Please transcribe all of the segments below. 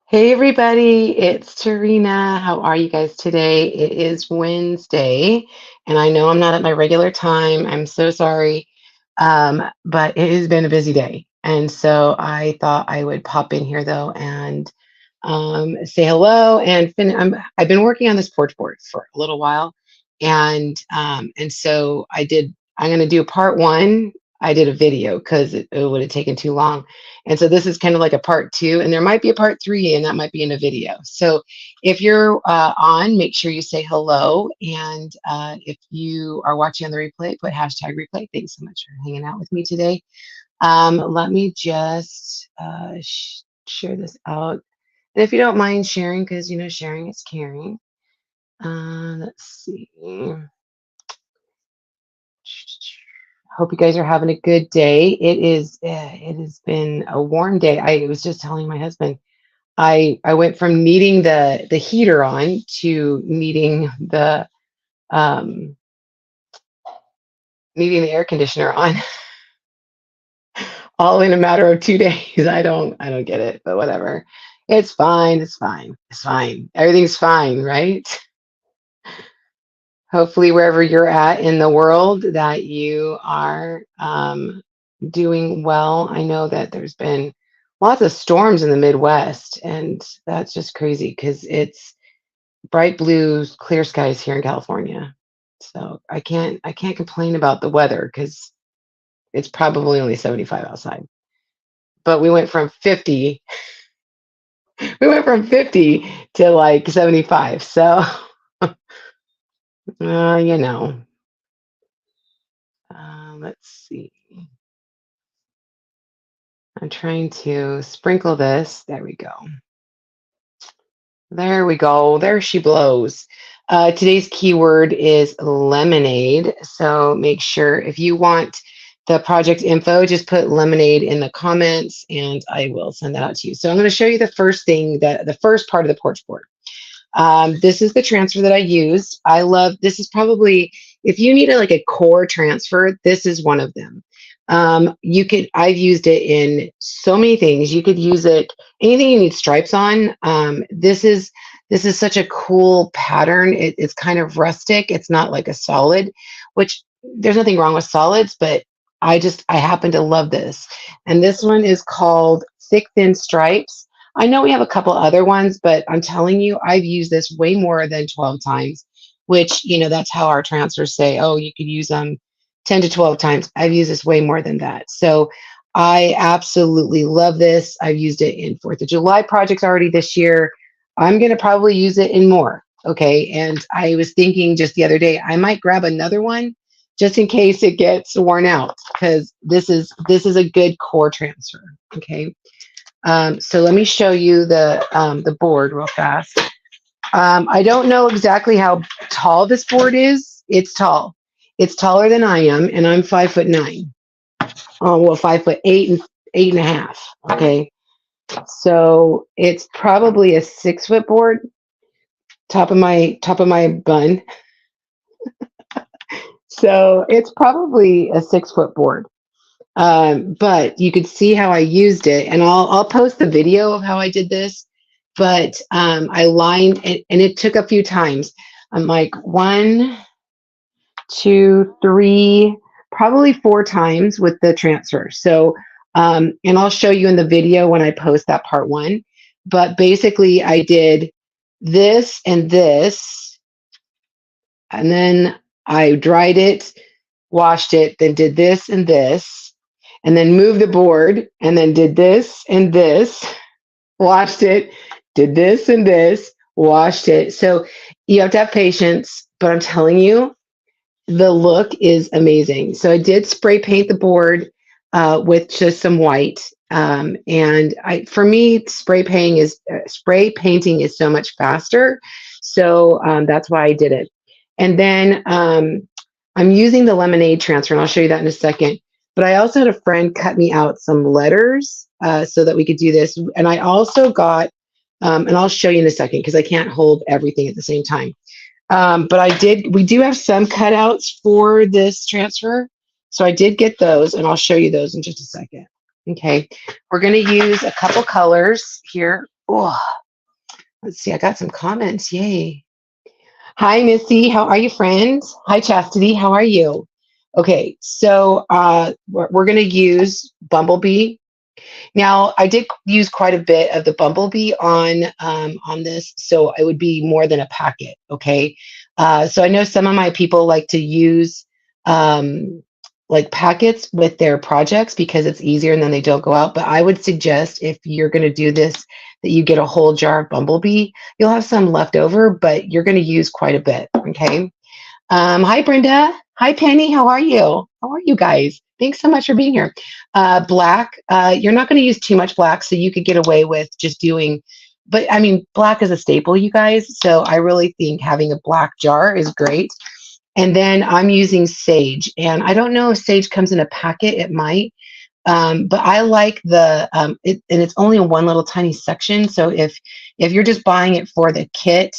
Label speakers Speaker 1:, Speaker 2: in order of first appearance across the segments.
Speaker 1: Hey everybody, it's Tarina. How are you guys today? It is Wednesday, and I know I'm not at my regular time. I'm so sorry. But it has been a busy day. And so I thought I would pop in here though and say hello I've been working on this porch board for a little while, and so I'm going to do a part one. I did a video because it would have taken too long, and so this is kind of like a part two, and there might be a part three, and that might be in a video. So if you're on, make sure you say hello, and if you are watching on the replay, put hashtag replay. Thanks so much for hanging out with me today. Let me just share this out. And if you don't mind sharing, because you know sharing is caring. Let's see. Hope you guys are having a good day. It has been a warm day. I was just telling my husband I went from needing the heater on to um needing the air conditioner on all in a matter of 2 days. I don't get it, but whatever. It's fine. It's fine. It's fine. Everything's fine, right? Hopefully, wherever you're at in the world, that you are doing well. I know that there's been lots of storms in the Midwest, and that's just crazy because it's bright blue, clear skies here in California. So I can't complain about the weather because it's probably only 75 outside. But we went from 50 to like 75. So you know, let's see. I'm trying to sprinkle this. There we go. There we go. There she blows. Today's keyword is lemonade. So make sure if you want the project info, just put lemonade in the comments and I will send that out to you. So I'm going to show you the first thing, the first part of the porch board. This is the transfer that I used. I love, this is probably, if you need like a core transfer, this is one of them. I've used it in so many things. You could use it, anything you need stripes on. This is such a cool pattern. It's kind of rustic. It's not like a solid, which there's nothing wrong with solids, but I happen to love this. And this one is called Thick Thin Stripes. I know we have a couple other ones, but I'm telling you, I've used this way more than 12 times, which, that's how our transfers say, oh, you could use them 10 to 12 times. I've used this way more than that. So I absolutely love this. I've used it in 4th of July projects already this year. I'm going to probably use it in more. Okay. And I was thinking just the other day, I might grab another one just in case it gets worn out because this is a good core transfer. Okay. So let me show you the board real fast. I don't know exactly how tall this board is. It's tall. It's taller than I am, and I'm 5'9". Oh, well, 5'8" and 8.5. Okay, so it's probably a 6-foot board. Top of my bun. So it's probably a 6-foot board. But you could see how I used it, and I'll post the video of how I did this. But I lined it, and it took a few times. I'm like 1, 2, 3, probably 4 times with the transfer. So, and I'll show you in the video when I post that part one. But basically, I did this and this, and then I dried it, washed it, then did this and this, and then moved the board, and then did this and this, washed it, did this and this, washed it. So you have to have patience, but I'm telling you, the look is amazing. So I did spray paint the board with just some white. For me, spray painting is so much faster. So that's why I did it. And then I'm using the lemonade transfer, and I'll show you that in a second. But I also had a friend cut me out some letters so that we could do this. And I also got, and I'll show you in a second because I can't hold everything at the same time. But we do have some cutouts for this transfer. So I did get those, and I'll show you those in just a second. Okay, we're going to use a couple colors here. Oh, let's see. I got some comments. Yay. Hi, Missy. How are you, friend? Hi, Chastity. How are you? Okay, so we're going to use Bumblebee. Now, I did use quite a bit of the Bumblebee on this, so it would be more than a packet. Okay, so I know some of my people like to use um, like packets with their projects because it's easier and then they don't go out. But I would suggest if you're going to do this, that you get a whole jar of Bumblebee. You'll have some left over, but you're going to use quite a bit. Okay. Hi, Brenda. Hi, Penny. How are you? How are you guys? Thanks so much for being here. Black, you're not going to use too much black, so you could get away with just doing, but I mean, black is a staple, you guys. So I really think having a black jar is great. And then I'm using sage, and I don't know if sage comes in a packet. It might, but I like and it's only in one little tiny section. So if you're just buying it for the kit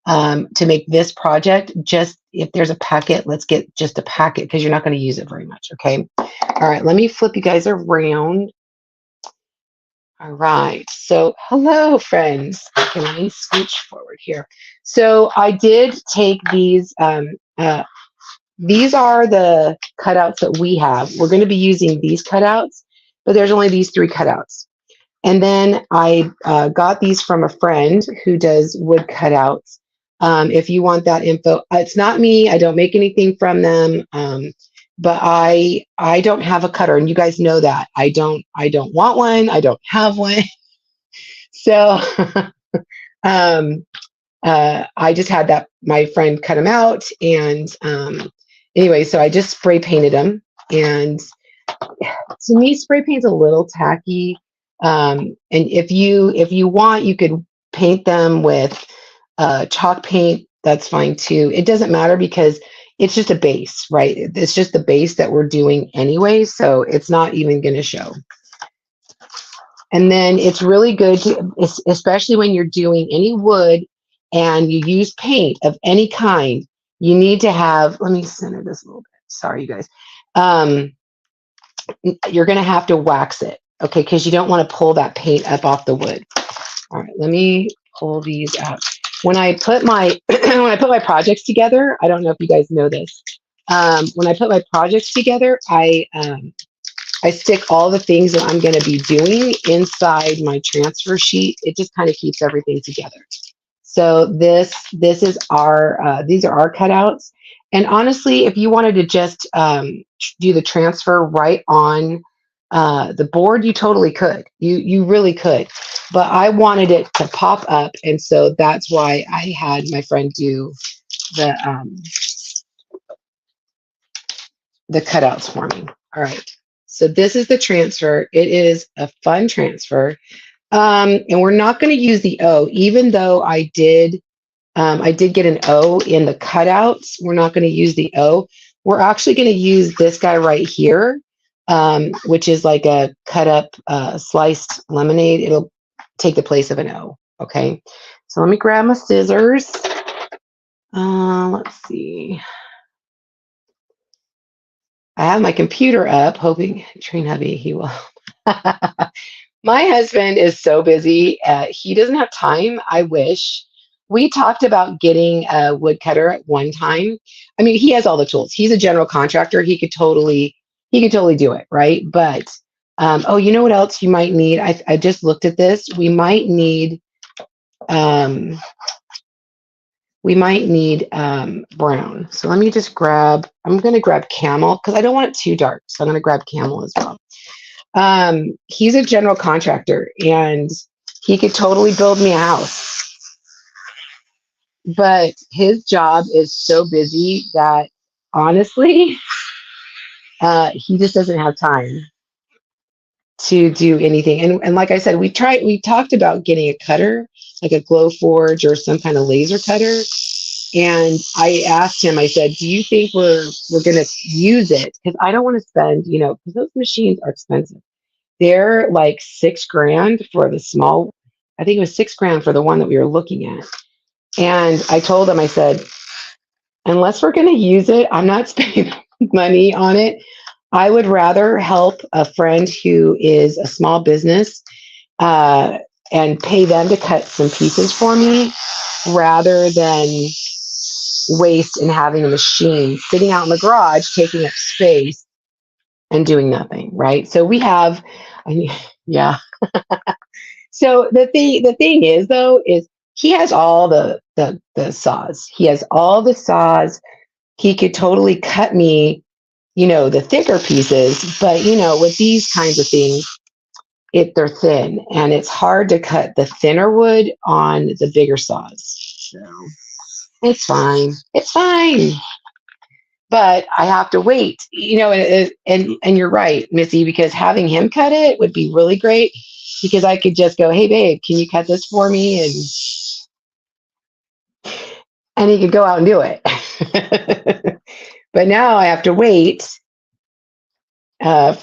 Speaker 1: to make this project, just if there's a packet, let's get just a packet because you're not going to use it very much. Okay. All right. Let me flip you guys around. All right. So hello, friends. Okay, let me scooch forward here. So I did take these. These are the cutouts that we have. We're going to be using these cutouts, but there's only these 3 cutouts. And then I got these from a friend who does wood cutouts. If you want that info, it's not me. I don't make anything from them. But I don't have a cutter, and you guys know that. I don't want one. I don't have one. So um, I just had that my friend cut them out, and anyway, so I just spray painted them. And to me, spray paint's a little tacky. And if you want, you could paint them with chalk paint. That's fine too. It doesn't matter because it's just a base, right? It's just the base that we're doing anyway, so it's not even going to show. And then it's really good to, especially when you're doing any wood and you use paint of any kind, you need to have, let me center this a little bit. Sorry, you guys. You're going to have to wax it, okay? Because you don't want to pull that paint up off the wood. All right, let me pull these out. When I put my when I put my projects together, I don't know if you guys know this. When I put my projects together, I stick all the things that I'm going to be doing inside my transfer sheet. It just kind of keeps everything together. So this is our these are our cutouts. And honestly, if you wanted to just do the transfer right on the board, you totally could. You really could. But I wanted it to pop up, and so that's why I had my friend do the cutouts for me. All right. So this is the transfer. It is a fun transfer. And we're not going to use the O, even though I did get an O in the cutouts. We're not going to use the O. We're actually going to use this guy right here, which is like a cut up sliced lemonade. It'll take the place of an O. Okay. So let me grab my scissors. Let's see. I have my computer up, hoping Train Hubby, he will. My husband is so busy. He doesn't have time. I wish. We talked about getting a woodcutter at one time. I mean, he has all the tools. He's a general contractor. He could totally do it, right? But oh, you know what else you might need? I just looked at this. We might need brown. So let me just grab. I'm going to grab camel because I don't want it too dark. So I'm going to grab camel as well. He's a general contractor and he could totally build me a house. But his job is so busy that honestly, he just doesn't have time to do anything. And like I said, we talked about getting a cutter, like a glow forge or some kind of laser cutter. And I asked him, I said, do you think we're going to use it? Because I don't want to spend, because those machines are expensive. They're like $6,000 for the small, I think it was $6,000 for the one that we were looking at. And I told him, I said, unless we're going to use it, I'm not spending money on it. I would rather help a friend who is a small business and pay them to cut some pieces for me rather than waste in having a machine sitting out in the garage taking up space and doing nothing, right? So we have, yeah. So the thing is though is he has all the saws. He has all the saws. He could totally cut me, the thicker pieces, but with these kinds of things, they're thin and it's hard to cut the thinner wood on the bigger saws. So it's fine. It's fine. But I have to wait, and you're right, Missy, because having him cut it would be really great because I could just go, hey babe, can you cut this for me? And he could go out and do it. But now I have to wait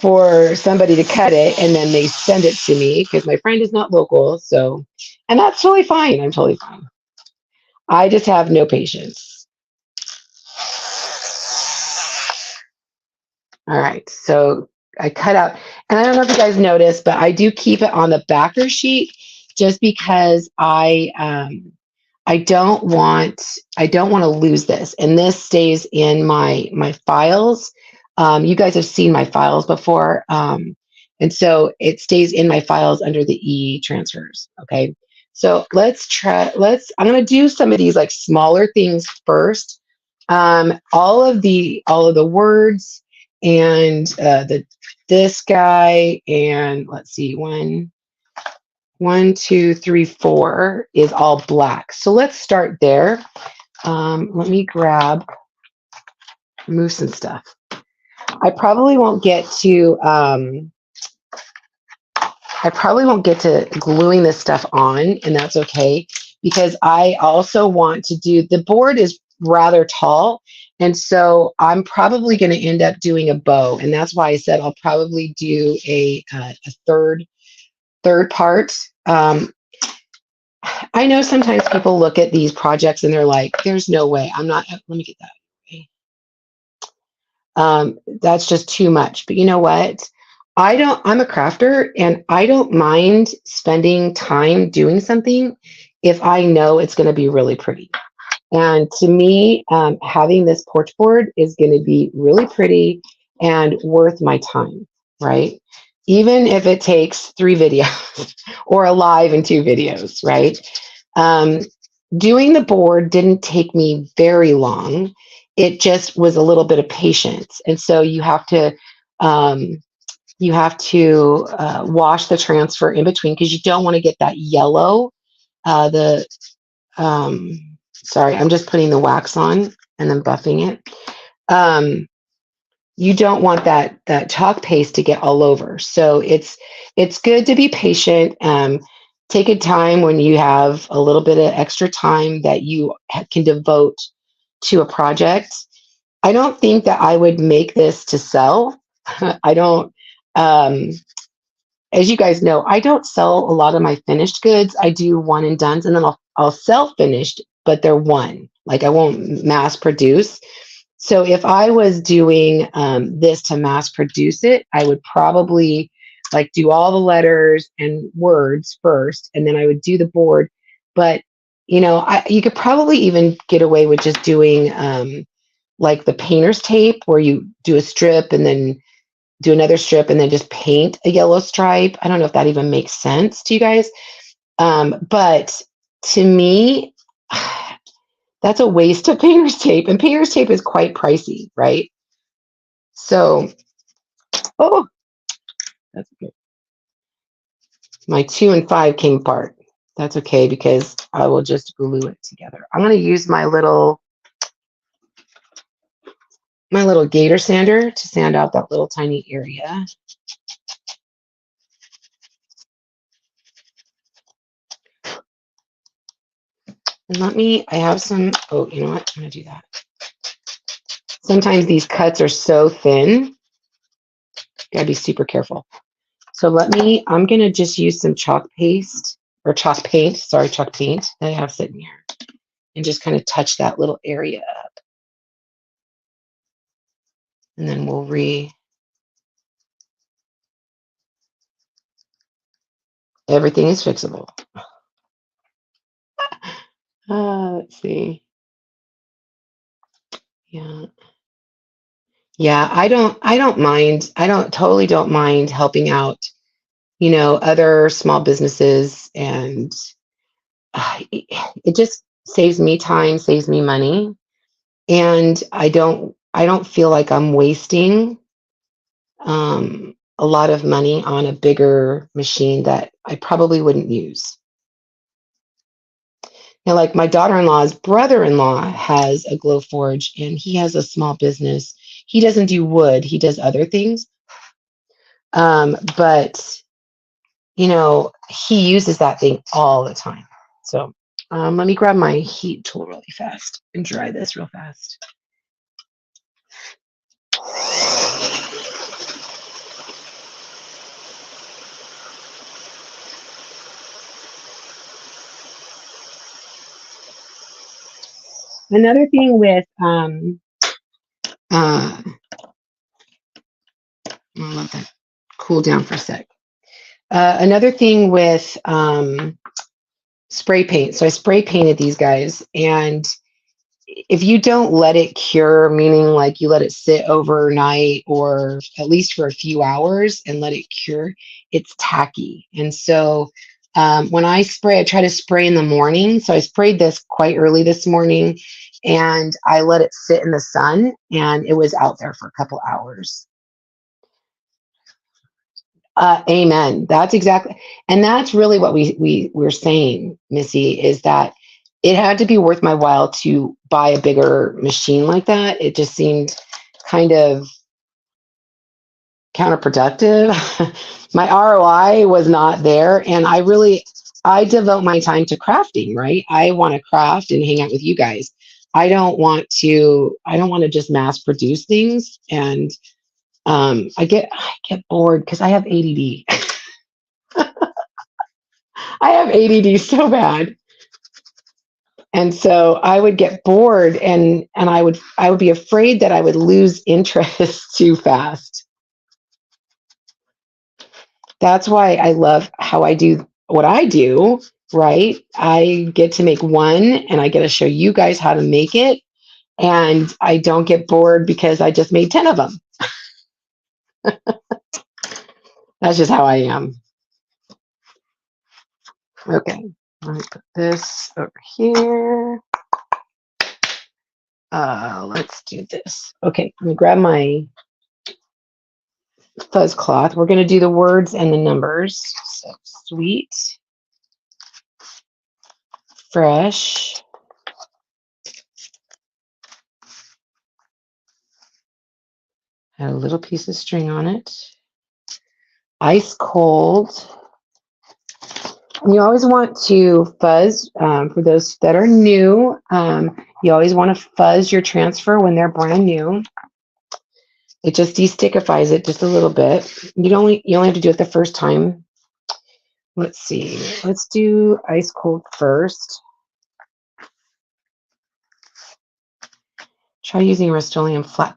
Speaker 1: for somebody to cut it and then they send it to me because my friend is not local. So, and that's totally fine. I'm totally fine. I just have no patience. All right. So I cut out, and I don't know if you guys noticed, but I do keep it on the backer sheet just because I don't want to lose this, and this stays in my files. You guys have seen my files before, and so it stays in my files under the e transfers. Okay, so let's try. I'm going to do some of these like smaller things first. All of the words and the this guy and let's see one, two, three, four is all black. So let's start there. Let me move some stuff. I probably won't get to gluing this stuff on, and that's okay because I also want to do, the board is rather tall, and so I'm probably going to end up doing a bow, and that's why I said I'll probably do a third part. I know sometimes people look at these projects and they're like, there's no way. Let me get that. That's just too much. But you know what? I'm a crafter and I don't mind spending time doing something if I know it's going to be really pretty. And to me, having this porch board is going to be really pretty and worth my time, right? Even if it takes 3 videos or a live and 2 videos, right? Um, Doing the board didn't take me very long. It just was a little bit of patience. And so um, wash the transfer in between because you don't want to get that yellow, the sorry, I'm just putting the wax on and then buffing it. You don't want that chalk paste to get all over. So it's good to be patient. Take a time when you have a little bit of extra time that you can devote to a project. I don't think that I would make this to sell. I don't. As you guys know, I don't sell a lot of my finished goods. I do one and dones, and then I'll sell finished, but they're one. Like I won't mass produce. So if I was doing this to mass produce it, I would probably like do all the letters and words first, and then I would do the board. But you could probably even get away with just doing like the painter's tape, where you do a strip and then do another strip and then just paint a yellow stripe. I don't know if that even makes sense to you guys. But to me, that's a waste of painter's tape, and painter's tape is quite pricey, right? So, oh, that's okay. My 2 and 5 came apart. That's okay because I will just glue it together. I'm going to use my little gator sander to sand out that little tiny area. And I have some, oh, you know what? I'm going to do that. Sometimes these cuts are so thin. You gotta be super careful. So I'm gonna just use some chalk paste or chalk paint, chalk paint that I have sitting here and just kind of touch that little area up. And then Everything is fixable. Let's see. Yeah. Yeah, I don't mind. I don't mind helping out, other small businesses, and it just saves me time, saves me money, and I don't feel like I'm wasting a lot of money on a bigger machine that I probably wouldn't use. Now, like my daughter-in-law's brother-in-law has a glow forge, and he has a small business. He doesn't do wood, he does other things. But he uses that thing all the time. So let me grab my heat tool really fast and dry this real fast. Another thing with I'll let that cool down for a sec. Another thing with spray paint. So I spray painted these guys, and if you don't let it cure, meaning like you let it sit overnight or at least for a few hours and let it cure, it's tacky. And so when I spray, I try to spray in the morning. So I sprayed this quite early this morning, and I let it sit in the sun, and it was out there for a couple hours. Amen. That's exactly, and that's really what we're saying, Missy, is that it had to be worth my while to buy a bigger machine like that. It just seemed kind of counterproductive. My ROI was not there, and I devote my time to crafting, right? I want to craft and hang out with you guys. I don't want to just mass produce things, and I get bored because I have ADD. I have ADD so bad. And so I would get bored, and I would be afraid that I would lose interest too fast. That's why I love how I do what I do, right? I get to make one, and I get to show you guys how to make it, and I don't get bored because I just made 10 of them. That's just how I am. Okay, let me put this over here. Let's do this. Okay, let me grab my fuzz cloth. We're going to do the words and the numbers. So sweet, fresh, had a little piece of string on it, ice cold. And you always want to fuzz, for those that are new, you always want to fuzz your transfer when they're brand new. It just destickifies it just a little bit. You only have to do it the first time. Let's see. Let's do ice cold first. Try using Rust-Oleum flat.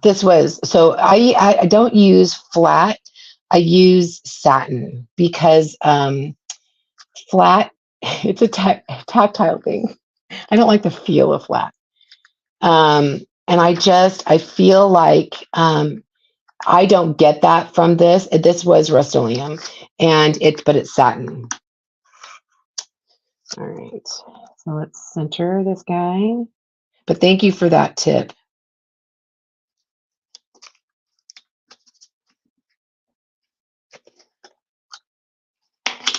Speaker 1: So I don't use flat. I use satin because flat, it's a tactile thing. I don't like the feel of flat. And I feel like I don't get that from this. This was Rust-Oleum, but it's satin. All right. So let's center this guy. But thank you for that tip.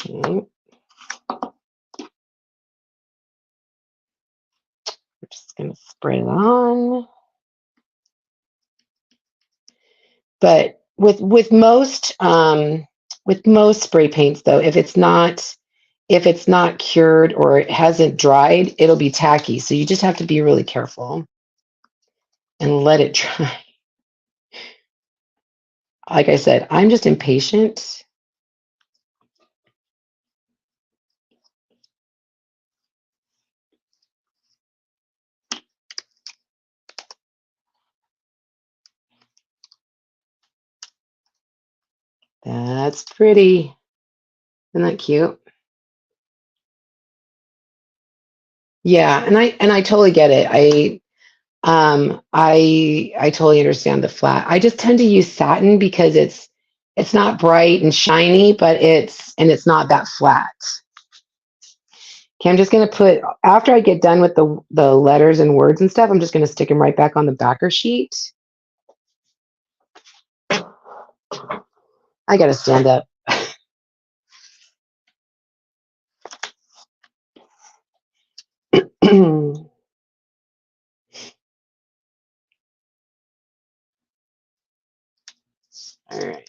Speaker 1: Okay. We're just going to spread it on. But with most spray paints, though, if it's not cured or it hasn't dried, it'll be tacky. So you just have to be really careful and let it dry. Like I said, I'm just impatient. That's pretty. Isn't that cute? Yeah, and I totally get it. I totally understand the flat. I just tend to use satin because it's not bright and shiny, but it's not that flat. Okay, I'm just gonna put after I get done with the letters and words and stuff, I'm just gonna stick them right back on the backer sheet. I gotta stand up. All right.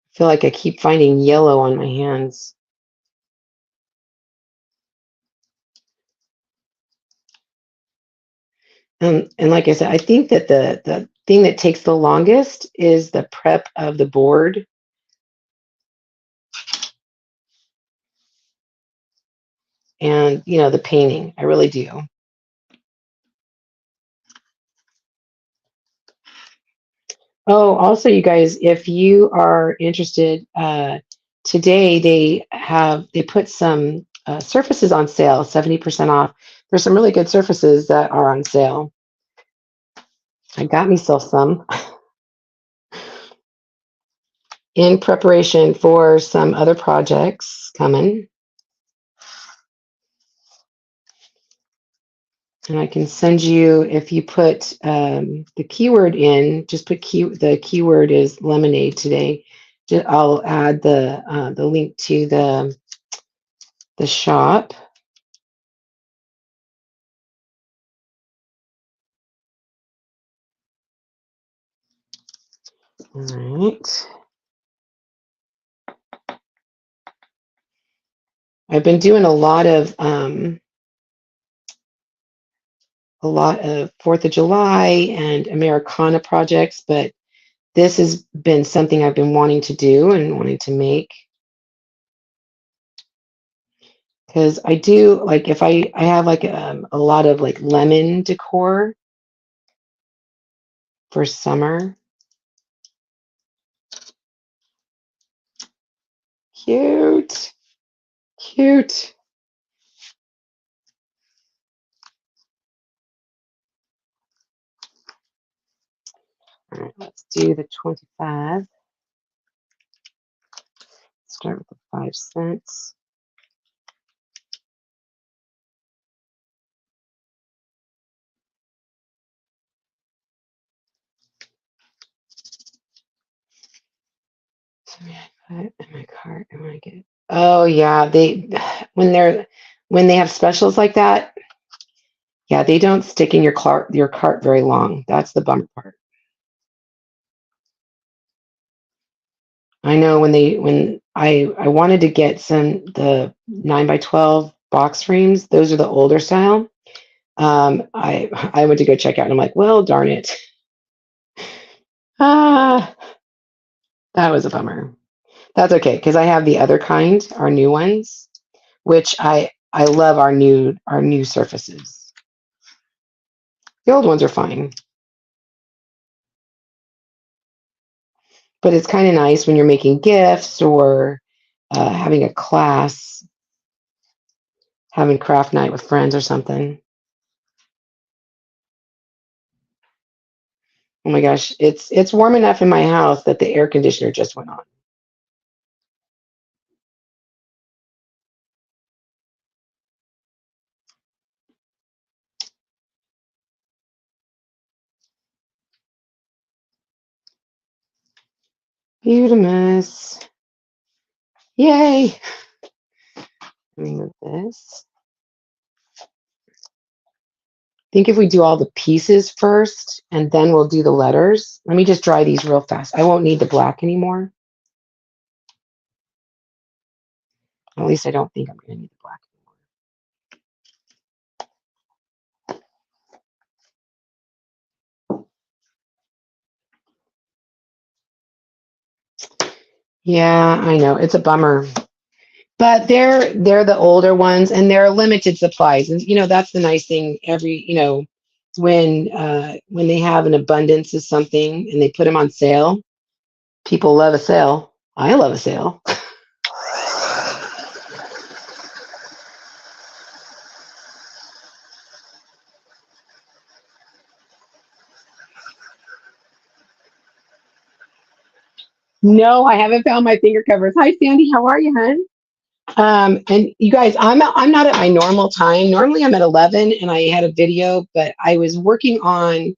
Speaker 1: I feel like I keep finding yellow on my hands. And like I said, I think that the thing that takes the longest is the prep of the board and the painting. I really do. Oh, also, you guys, if you are interested, today they put some surfaces on sale, 70% off. There's some really good surfaces that are on sale. I got myself some in preparation for some other projects coming. And I can send you, if you put the keyword in, just put the keyword is lemonade today. I'll add the link to the shop. All right. I've been doing a lot of 4th of July and Americana projects, but this has been something I've been wanting to do and wanting to make. Because I do like if I have like a lot of like lemon decor for summer. Cute, cute. All right, let's do the 25. Start with the 5 cents. So I put in my cart. I want to get. Oh yeah, when they have specials like that, yeah, they don't stick in your cart very long. That's the bummer part. I know when I wanted to get the 9 by 12 box frames. Those are the older style. I went to go check out, and I'm like, well, darn it. Ah, that was a bummer. That's okay because I have the other kind, our new ones, which I love our new surfaces. The old ones are fine, but it's kind of nice when you're making gifts or having a class, having craft night with friends or something. Oh my gosh, it's warm enough in my house that the air conditioner just went on. Beautimus. Yay. Remove this. I think if we do all the pieces first and then we'll do the letters. Let me just dry these real fast. I won't need the black anymore. At least I don't think I'm going to need the black anymore. Yeah, I know. It's a bummer. But they're the older ones and they're limited supplies. And that's the nice thing when they have an abundance of something and they put them on sale. People love a sale. I love a sale. No, I haven't found my finger covers. Hi, Sandy. How are you, hon? And you guys, I'm not at my normal time. Normally, I'm at 11, and I had a video, but I was working on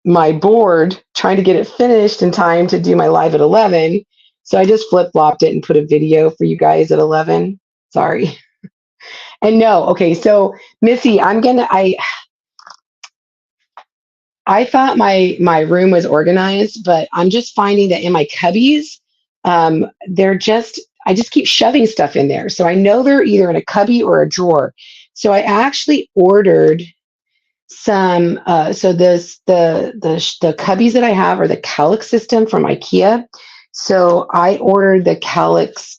Speaker 1: my board, trying to get it finished in time to do my live at 11. So I just flip flopped it and put a video for you guys at 11. Sorry. And no, okay. So Missy, I thought my room was organized, but I'm just finding that in my cubbies, I just keep shoving stuff in there. So I know they're either in a cubby or a drawer. So I actually ordered some. So the cubbies that I have are the Calyx system from IKEA. So I ordered the Calyx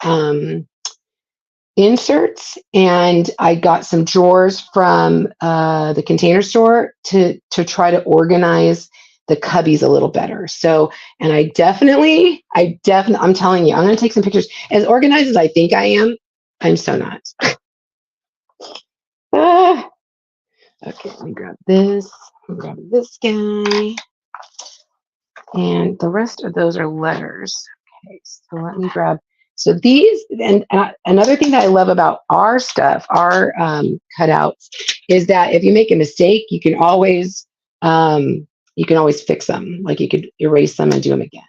Speaker 1: inserts, and I got some drawers from the Container Store to try to organize the cubbies a little better. So, and I'm telling you, I'm going to take some pictures. As organized as I think I am, I'm so not. Ah, okay, let me grab this. Grab this guy, and the rest of those are letters. Okay, so let me grab. So these, and another thing that I love about our stuff, our cutouts, is that if you make a mistake, you can always fix them. Like you could erase them and do them again.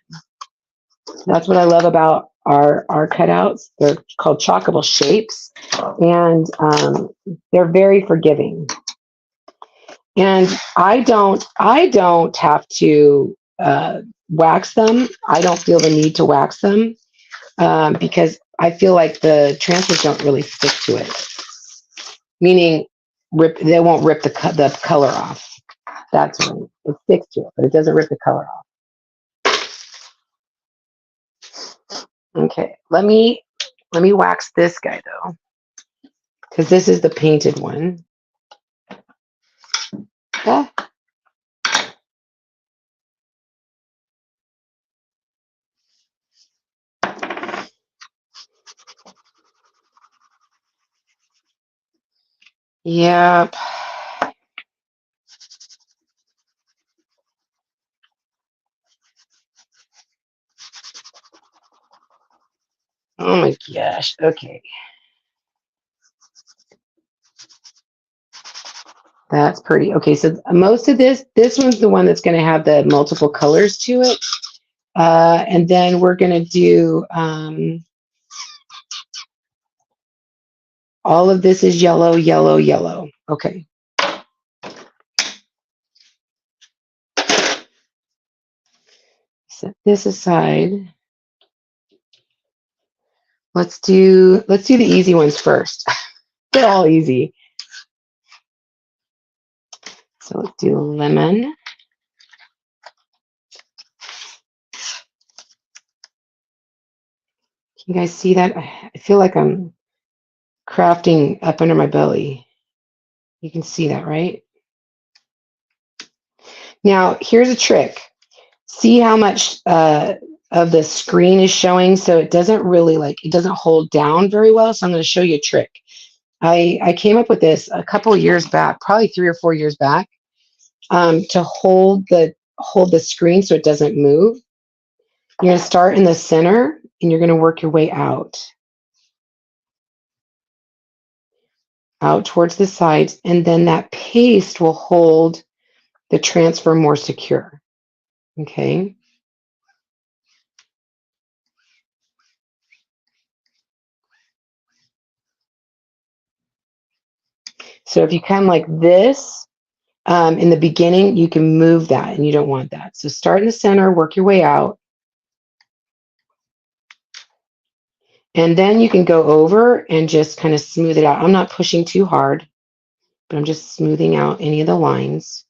Speaker 1: That's what I love about our cutouts. They're called Chalkable Shapes, and they're very forgiving. And I don't have to wax them. I don't feel the need to wax them. Because I feel like the transfers don't really stick to it, meaning they won't rip the color off. That's right. It sticks to it, but it doesn't rip the color off. Okay, let me wax this guy though, because this is the painted one. Ah. Yep. Oh my gosh. Okay. That's pretty. Okay, so most of this one's the one that's going to have the multiple colors to it. And then we're going to do, all of this is yellow, yellow, yellow. Okay. Set this aside. Let's do the easy ones first. They're all easy. So let's do lemon. Can you guys see that? I feel like I'm crafting up under my belly. You can see that, right? Now, here's a trick. See how much of the screen is showing? So it doesn't really it doesn't hold down very well. So I'm going to show you a trick. I came up with this a couple of years back, probably 3 or 4 years back, to hold the screen so it doesn't move. You're going to start in the center and you're going to work your way out towards the sides, and then that paste will hold the transfer more secure. Okay. So if you come like this, in the beginning, you can move that, and you don't want that. So start in the center, work your way out. And then you can go over and just kind of smooth it out. I'm not pushing too hard, but I'm just smoothing out any of the lines.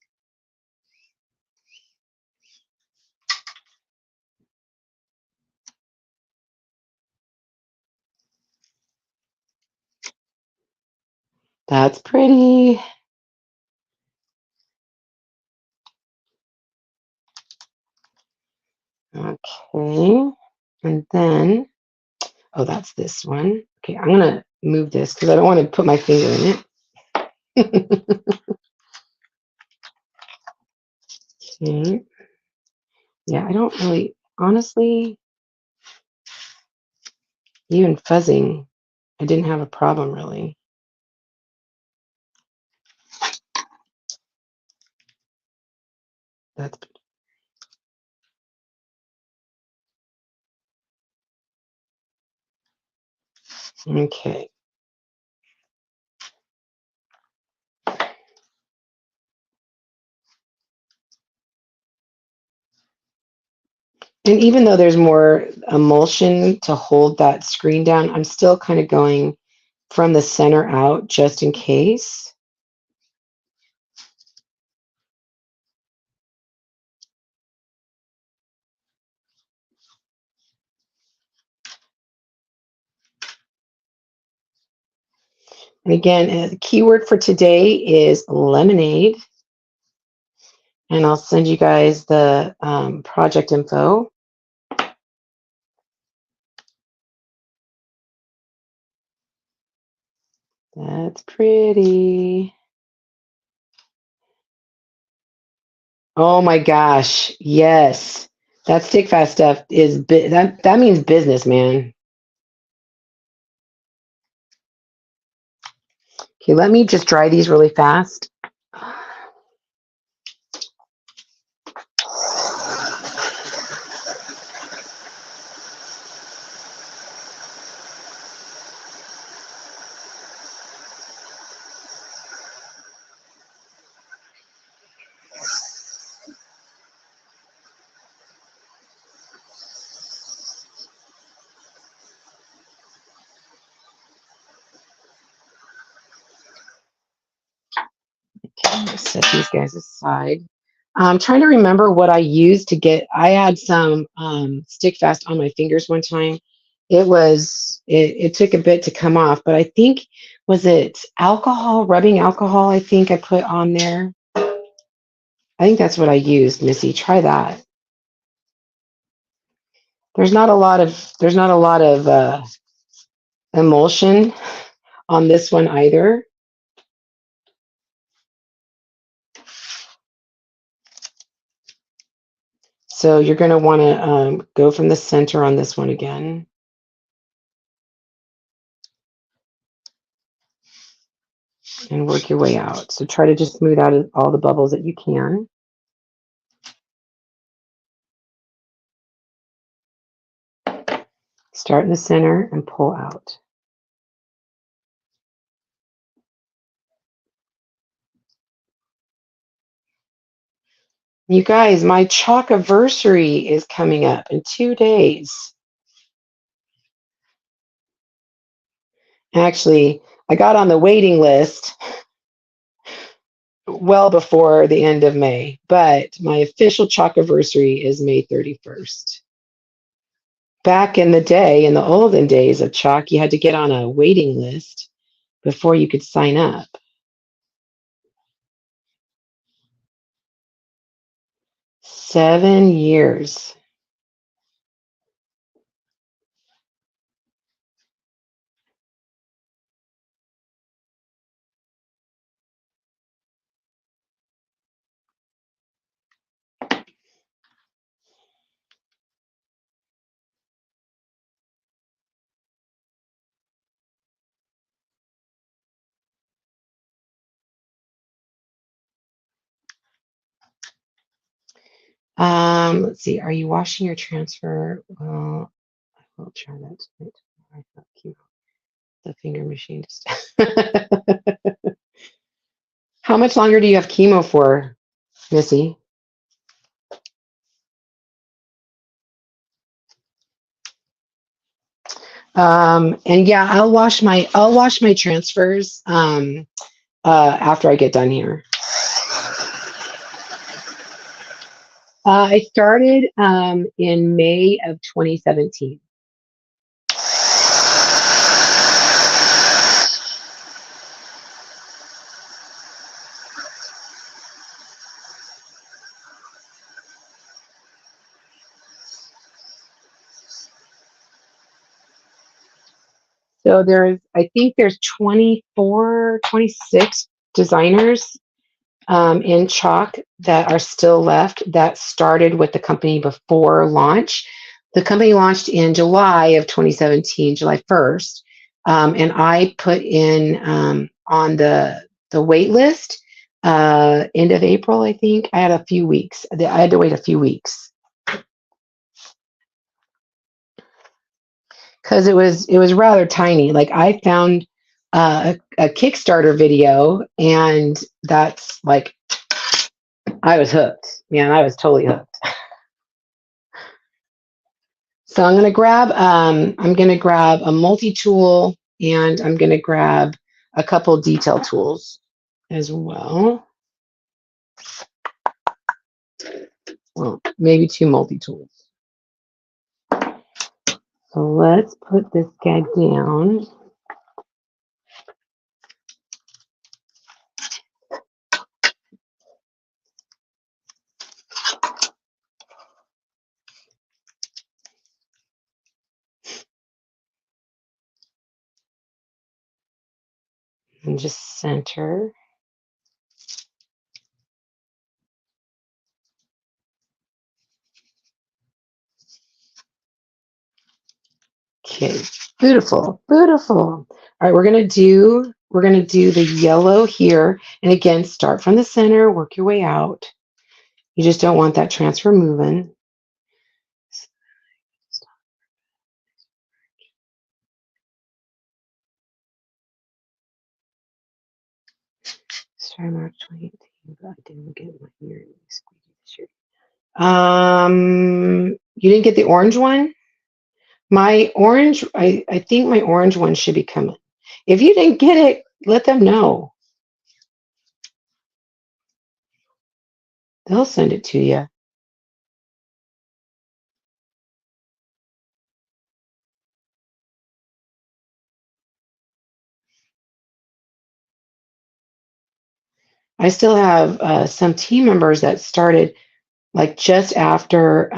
Speaker 1: That's pretty. Okay. And then, oh, that's this one. Okay, I'm going to move this because I don't want to put my finger in it. Okay. Yeah, I don't really, honestly, even fuzzing, I didn't have a problem really. That's okay. And even though there's more emulsion to hold that screen down, I'm still kind of going from the center out just in case. And again, the keyword for today is lemonade. And I'll send you guys the project info. That's pretty. Oh my gosh. Yes. That stick fast stuff is that means business, man. Okay, let me just dry these really fast. Okay, set these guys aside. I'm trying to remember what I used to get. I had some stick fast on my fingers one time. It took a bit to come off, but I think was it alcohol, rubbing alcohol, I think I put on there. I think that's what I used, Missy. Try that. There's not a lot of emulsion on this one either. So you're going to want to go from the center on this one again. And work your way out. So try to just smooth out all the bubbles that you can. Start in the center and pull out. You guys, my chalkiversary is coming up in 2 days. Actually, I got on the waiting list well before the end of May, but my official chalkiversary is May 31st. Back in the day, in the olden days of chalk, you had to get on a waiting list before you could sign up. 7 years. Let's see. Are you washing your transfer? Well, I will try that tonight. I thought chemo, the finger machine. How much longer do you have chemo for, Missy? And yeah, I'll wash my transfers after I get done here. I started in May of 2017. So I think there's 24, 26 designers in chalk that are still left that started with the company before launch. The company launched in July of 2017, July 1st. And I put in on the wait list end of April, I think. I had a few weeks. I had to wait a few weeks because it was rather tiny. Like I found a Kickstarter video, and that's like I was hooked. Man, I was totally hooked. So I'm gonna grab a multi-tool, and I'm gonna grab a couple detail tools as well. Well, maybe two multi-tools. So let's put this guy down. And just center. Okay, beautiful, beautiful. All right, we're gonna do the yellow here, and again, start from the center, work your way out. You just don't want that transfer moving. Sorry, March 2018, but I didn't get my ear squeegee this year. You didn't get the orange one? My orange, I think my orange one should be coming. If you didn't get it, let them know. They'll send it to you. I still have some team members that started like just after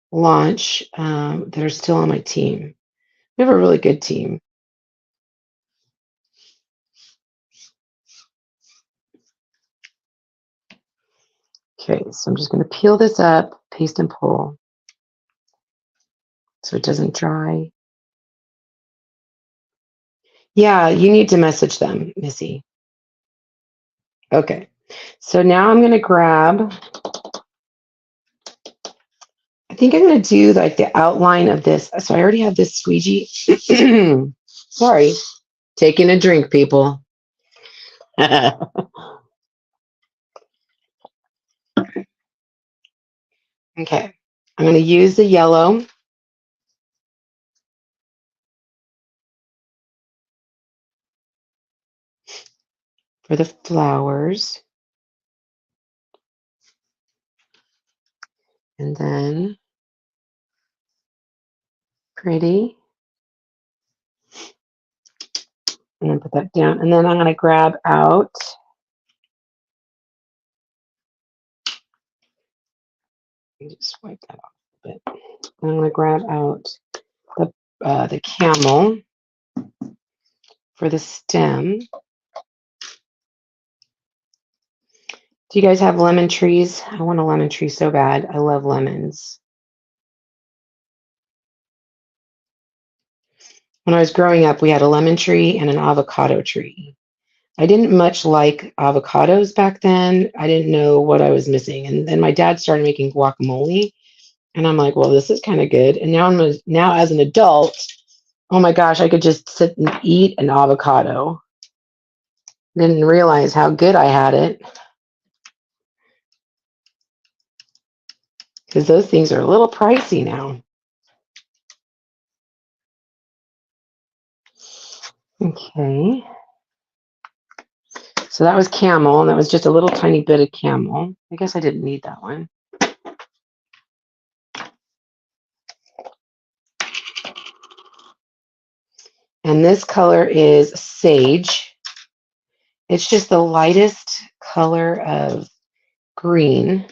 Speaker 1: launch that are still on my team. We have a really good team. Okay, so I'm just going to peel this up, paste and pull, so it doesn't dry. Yeah, you need to message them, Missy. Okay, so now I'm going to grab, I think I'm going to do like the outline of this. So I already have this squeegee. Sorry, taking a drink, people. Okay, I'm going to use the yellow. For the flowers. And then pretty. And then put that down. And then I'm going to grab out just wipe that off a bit. I'm going to grab out the camel for the stem. Do you guys have lemon trees? I want a lemon tree so bad. I love lemons. When I was growing up, we had a lemon tree and an avocado tree. I didn't much like avocados back then. I didn't know what I was missing. And then my dad started making guacamole. And I'm like, well, this is kind of good. And now as an adult, oh my gosh, I could just sit and eat an avocado. Didn't realize how good I had it. Because those things are a little pricey now. Okay. So that was camel, and that was just a little tiny bit of camel. I guess I didn't need that one. And this color is sage. It's just the lightest color of green.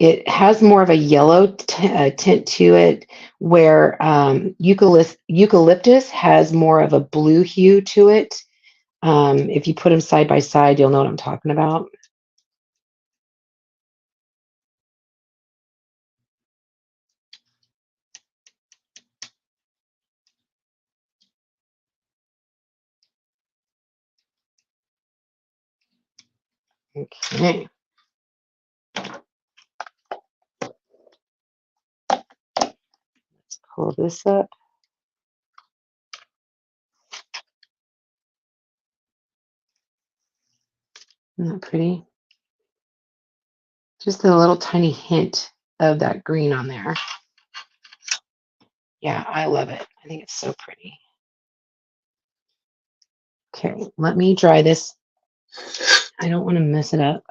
Speaker 1: It has more of a yellow tint to it, where eucalyptus has more of a blue hue to it. If you put them side by side, you'll know what I'm talking about. Okay. Let's pull this up. Isn't that pretty? Just a little tiny hint of that green on there. Yeah, I love it. I think it's so pretty. Okay, let me dry this. I don't want to mess it up.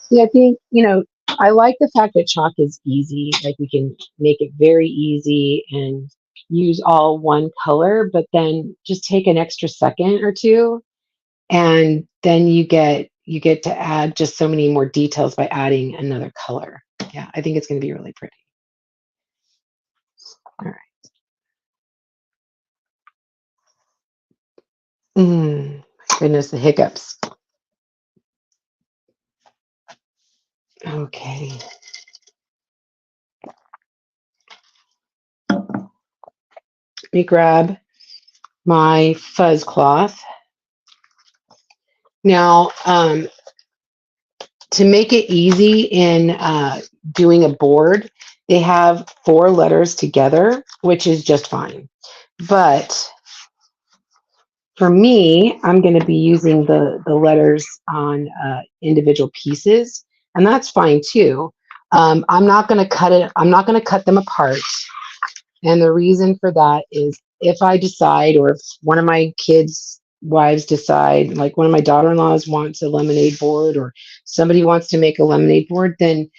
Speaker 1: Yeah, I think, I like the fact that chalk is easy. Like we can make it very easy and use all one color, but then just take an extra second or two, and then you get to add just so many more details by adding another color. Yeah, I think it's going to be really pretty. All right. My goodness, the hiccups. Okay. Let me grab my fuzz cloth. Now, to make it easy in doing a board, they have 4 letters together, which is just fine. But for me, I'm going to be using the letters on individual pieces, and that's fine too. I'm not going to cut it. I'm not going to cut them apart. And the reason for that is if I decide, or if one of my kids' wives decide, like one of my daughter-in-laws wants a lemonade board, or somebody wants to make a lemonade board, then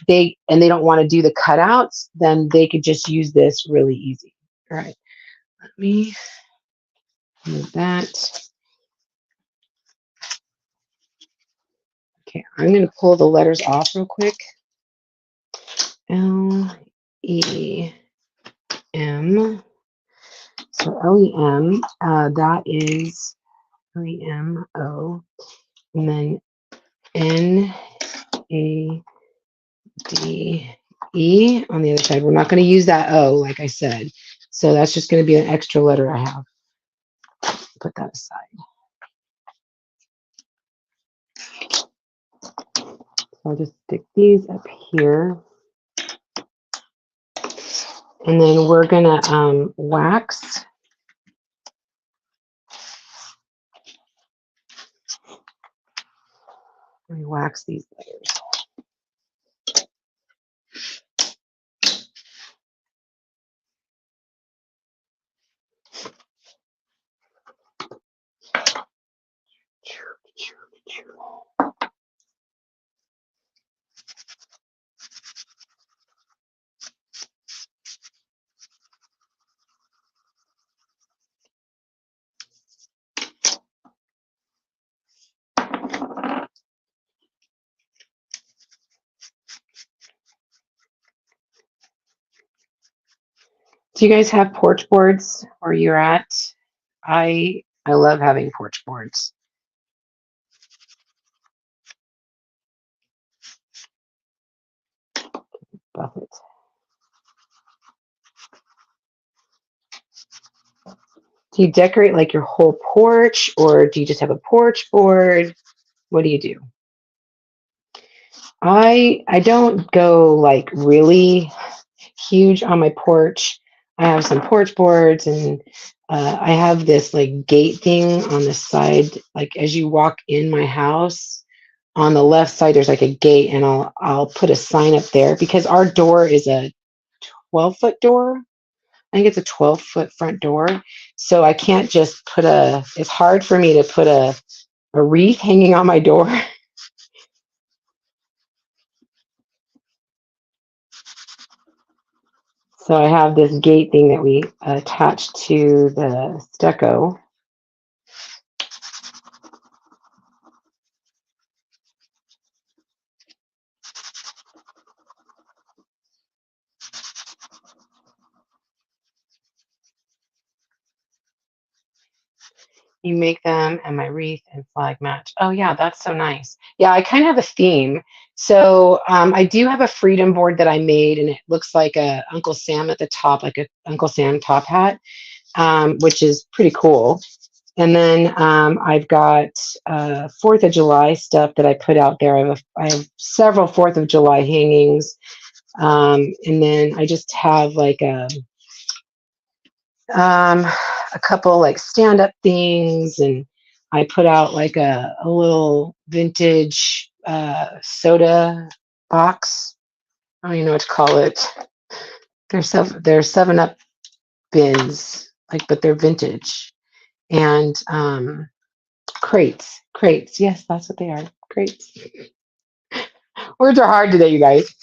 Speaker 1: they don't want to do the cutouts, then they could just use this really easy. All right, let me move that. Okay, I'm going to pull the letters off real quick. L-E-M. So L-E-M, that is L-E-M-O. And then N-A-D-E on the other side. We're not going to use that O, like I said. So that's just going to be an extra letter I have. Put that aside. So I'll just stick these up here. And then we're going to wax. Let me wax these layers. Do you guys have porch boards where you're at? I love having porch boards. Buff it. Do you decorate like your whole porch, or do you just have a porch board? What do you do? I don't go like really huge on my porch. I have some porch boards, and I have this like gate thing on the side. Like as you walk in my house, on the left side there's like a gate, and I'll put a sign up there because our door is a 12-foot door. I think it's a 12-foot front door. So I can't just put it's hard for me to put a wreath hanging on my door. So I have this gate thing that we attach to the stucco. You make them and my wreath and flag match. Oh yeah, that's so nice. Yeah, I kind of have a theme. So I do have a freedom board that I made, and it looks like a Uncle Sam at the top, like a Uncle Sam top hat, which is pretty cool. And then I've got 4th of July stuff that I put out there. I have several 4th of July hangings. And then I just have like a couple like stand-up things, and I put out like a little vintage soda box. I don't even know what to call it. They're 7-Up bins, like, but they're vintage. And crates. Yes, that's what they are. Crates. Words are hard today, you guys.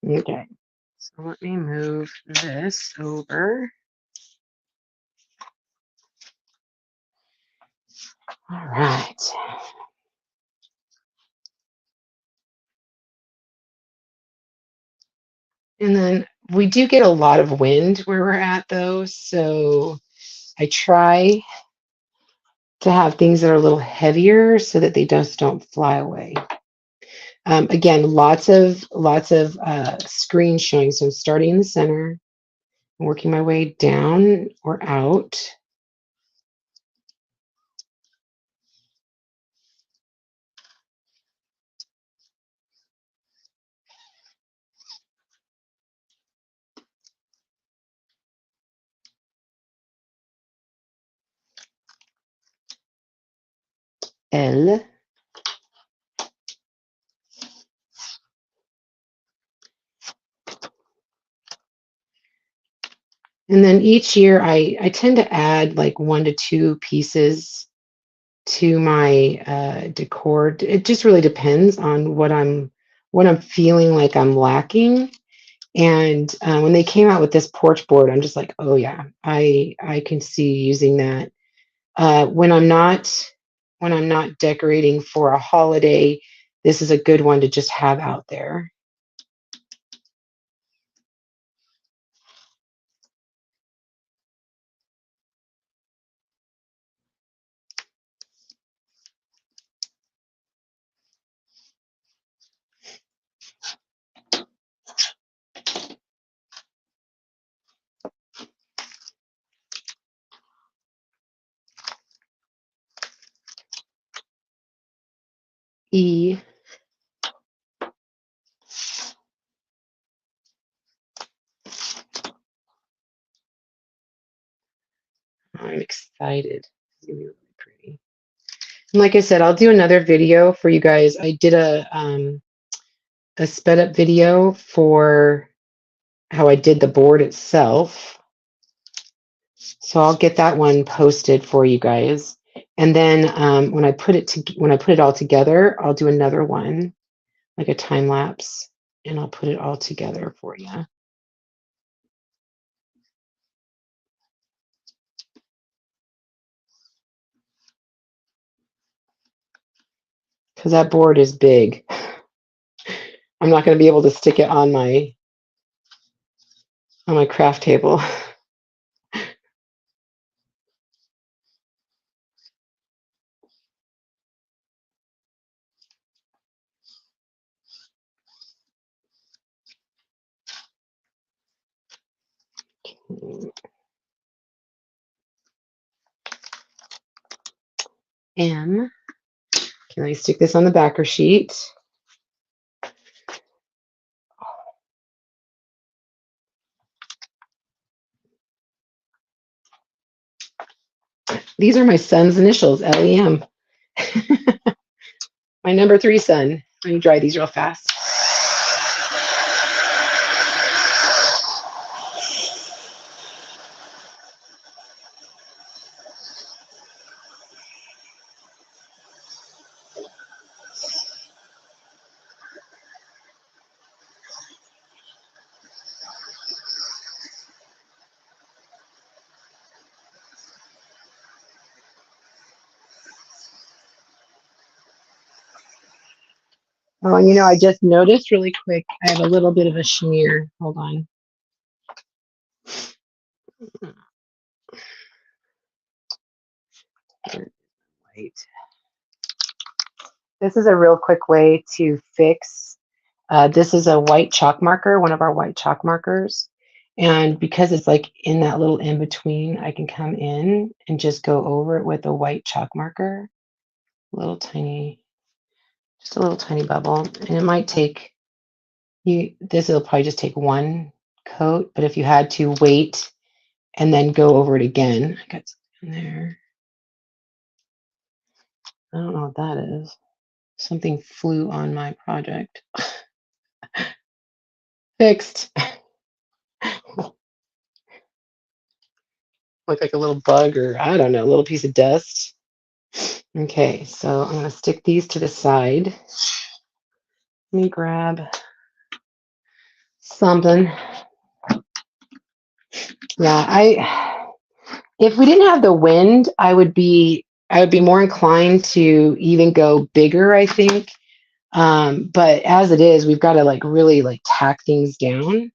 Speaker 1: Okay. So let me move this over. All right. And then we do get a lot of wind where we're at, though. So I try to have things that are a little heavier so that they just don't fly away. Again, lots of screens showing. So I'm starting in the center, working my way down or out. L. And then each year I tend to add like 1 to 2 pieces to my decor. It just really depends on what I'm feeling like I'm lacking. And when they came out with this porch board, I'm just like, oh yeah, I can see using that. When I'm not decorating for a holiday, this is a good one to just have out there. E. I'm excited. It's gonna be really pretty. And like I said, I'll do another video for you guys. I did a sped up video for how I did the board itself. So I'll get that one posted for you guys. And then when I put it all together, I'll do another one, like a time lapse, and I'll put it all together for you. Because that board is big. I'm not going to be able to stick it on my craft table. M. Can I stick this on the backer sheet? These are my son's initials, LEM. My number 3 son. Let me dry these real fast. Oh, and I just noticed really quick, I have a little bit of a smear. Hold on. Wait. This is a real quick way to fix. This is a white chalk marker, one of our white chalk markers. And because it's like in that little in between, I can come in and just go over it with a white chalk marker. Little tiny, just a little tiny bubble. And it might take this will probably just take one coat, but if you had to wait and then go over it again, I got something in there. I don't know what that is. Something flew on my project. Fixed. Look like a little bug or I don't know, a little piece of dust. Okay, so I'm going to stick these to the side. Let me grab something. Yeah, if we didn't have the wind, I would be more inclined to even go bigger, I think. But as it is, we've got to like really like tack things down.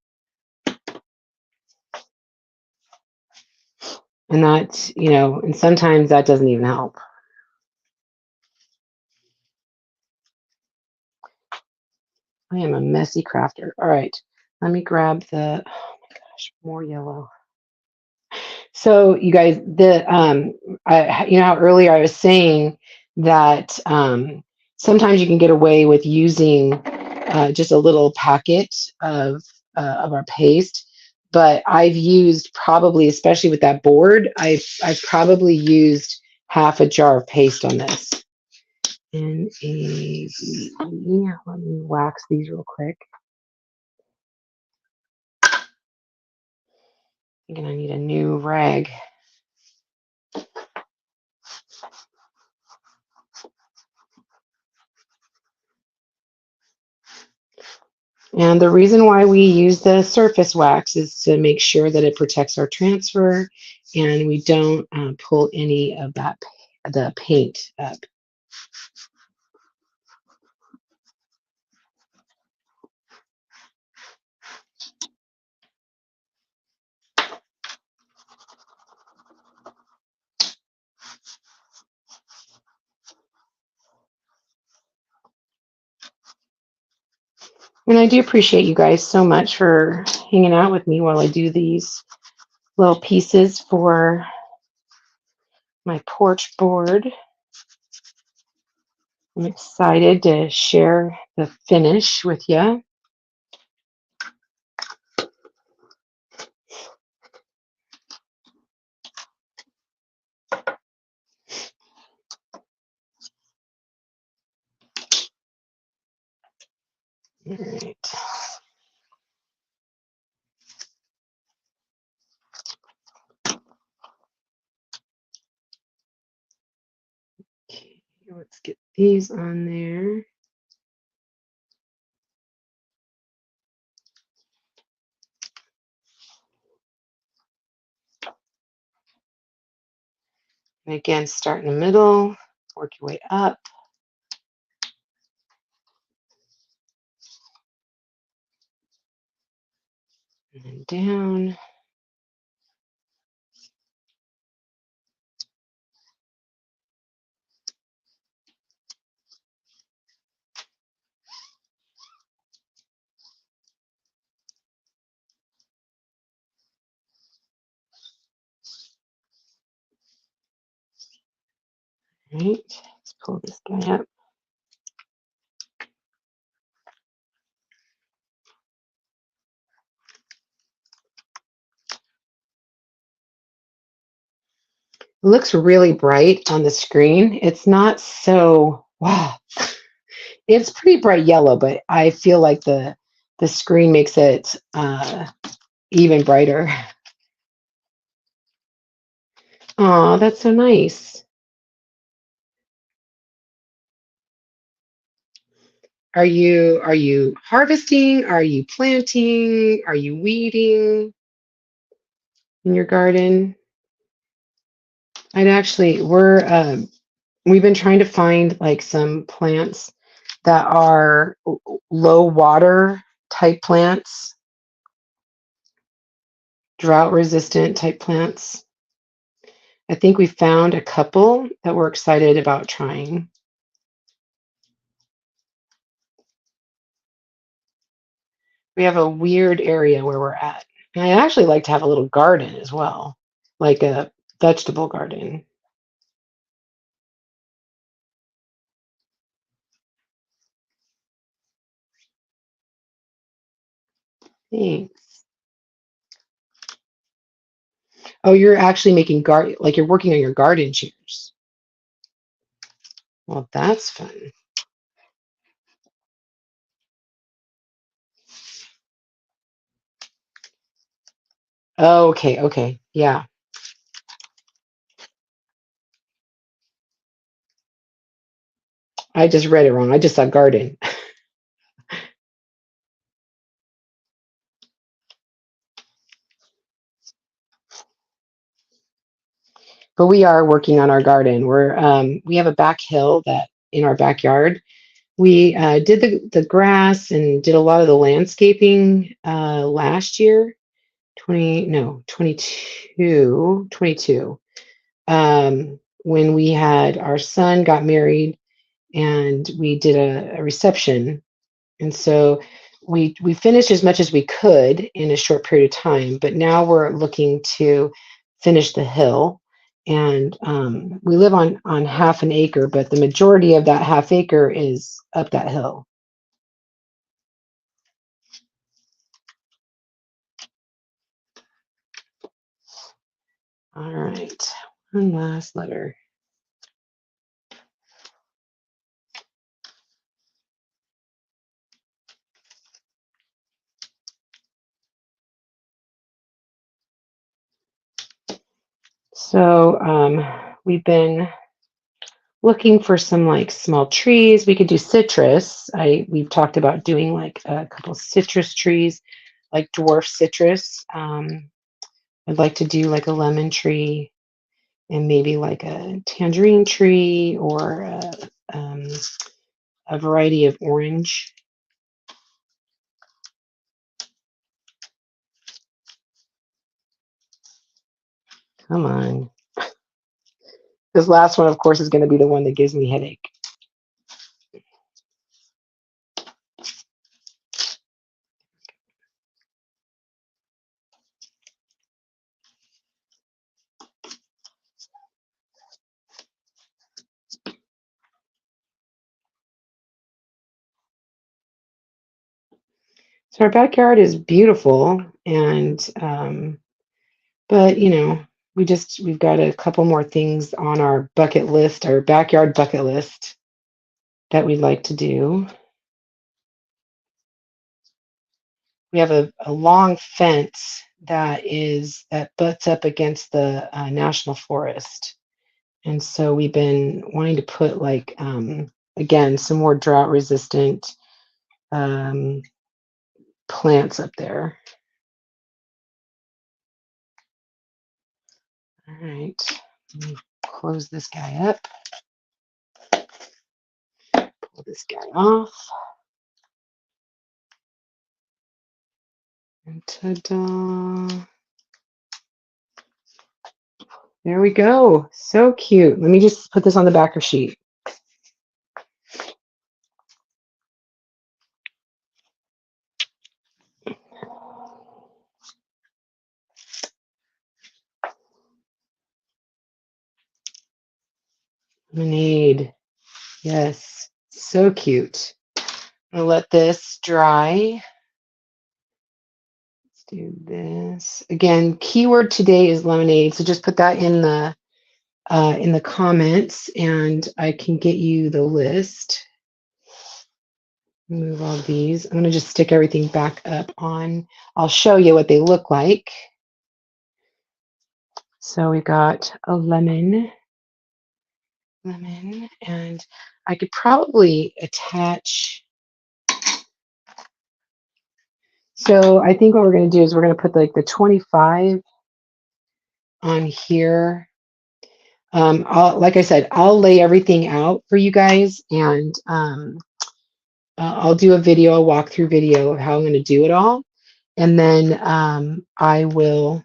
Speaker 1: And that, and sometimes that doesn't even help. I am a messy crafter. All right, let me grab oh my gosh, more yellow. So you guys, how earlier I was saying that sometimes you can get away with using just a little packet of our paste, but I've used probably, especially with that board, I've probably used half a jar of paste on this. And let me wax these real quick. Thinking I need a new rag. And the reason why we use the surface wax is to make sure that it protects our transfer and we don't pull any of the paint up. And I do appreciate you guys so much for hanging out with me while I do these little pieces for my porch board. I'm excited to share the finish with you. All right. Okay, let's get these on there. And again, start in the middle, work your way up. And then down. All right, let's pull this guy up. It looks really bright on the screen. It's not so, wow. It's pretty bright yellow, but I feel like the screen makes it even brighter. Oh, that's so nice. Are you harvesting? Are you planting? Are you weeding in your garden? We've been trying to find like some plants that are low water type plants, drought resistant type plants. I think we found a couple that we're excited about trying. We have a weird area where we're at. And I actually like to have a little garden as well, like a vegetable garden. Thanks. Oh, you're actually making garden, like you're working on your garden chairs. Well, that's fun. Oh, okay, okay. Yeah. I just read it wrong. I just saw garden. But we are working on our garden. We have a back hill that in our backyard. We did the grass and did a lot of the landscaping last year, 20, no, 22, when we had our son got married and we did a reception. And so we finished as much as we could in a short period of time, but now we're looking to finish the hill. And we live on half an acre, but the majority of that half acre is up that hill. All right, one last letter. So we've been looking for some like small trees. We could do citrus. We've talked about doing like a couple citrus trees, like dwarf citrus. I'd like to do like a lemon tree and maybe like a tangerine tree or a variety of orange. Come on. This last one, of course, is going to be the one that gives me headache. So our backyard is beautiful, and but we've got a couple more things on our bucket list, our backyard bucket list that we'd like to do. We have a long fence that butts up against the national forest, and so we've been wanting to put like again some more drought resistant um, plants up there. All right, let me close this guy up. Pull this guy off. And ta-da! There we go. So cute. Let me just put this on the backer sheet. Lemonade. Yes. So cute. I'm gonna let this dry. Let's do this. Again, keyword today is lemonade. So just put that in the comments and I can get you the list. Move all these. I'm gonna just stick everything back up on. I'll show you what they look like. So we got a lemon, and I could probably attach. So I think what we're going to do is we're going to put like the 25 on here. Like I said, I'll lay everything out for you guys, and I'll do a video, a walkthrough video of how I'm going to do it all. And then I will,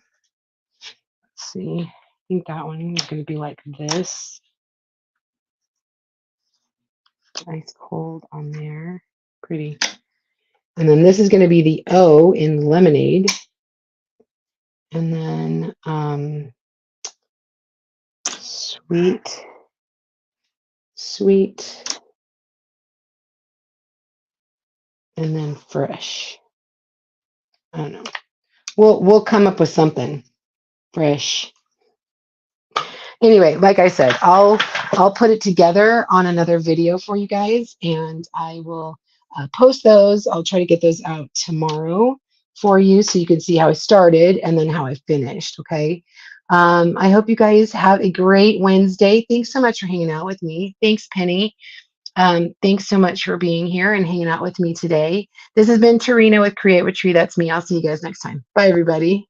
Speaker 1: let's see, I think that one is going to be like this. Nice cold on there. Pretty. And then this is going to be the O in lemonade. And then sweet, sweet, and then fresh. I don't know. We'll come up with something fresh. Anyway, like I said, I'll put it together on another video for you guys, and I will post those. I'll try to get those out tomorrow for you so you can see how I started and then how I finished. Okay. I hope you guys have a great Wednesday. Thanks so much for hanging out with me. Thanks, Penny. Thanks so much for being here and hanging out with me today. This has been Tarina with Create with Tree. That's me. I'll see you guys next time. Bye, everybody.